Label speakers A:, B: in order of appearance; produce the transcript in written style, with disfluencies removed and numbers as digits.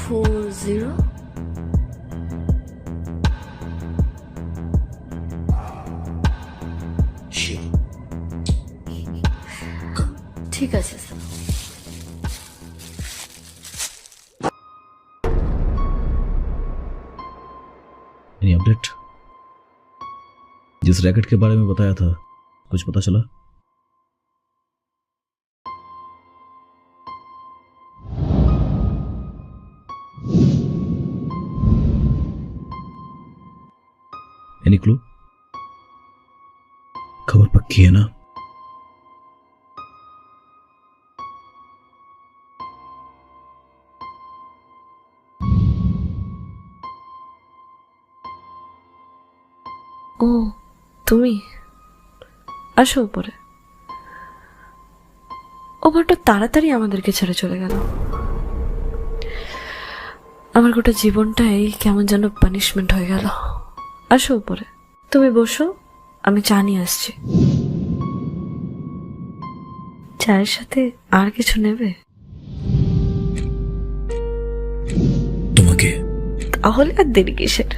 A: 40.
B: Sure.
A: ঠিক আছে sir.
C: Any update? जिस रैकेट के बारे में बताया था कुछ पता चला? Any clue? खबर पक्की है ना?
A: ও তুমি আসো উপরে। ও বড্ড তাড়াতাড়ি আমাদেরকে ছেড়ে চলে গেল। আমার গোটা জীবনটাই কেমন যেন পানিশমেন্ট হয়ে গেল। আসো উপরে, তুমি বসো, আমি চা নিয়ে আসছি। চায়ের সাথে আর কিছু নেবে?
C: তোমাকে।
A: তাহলে আর দেরি কিসের?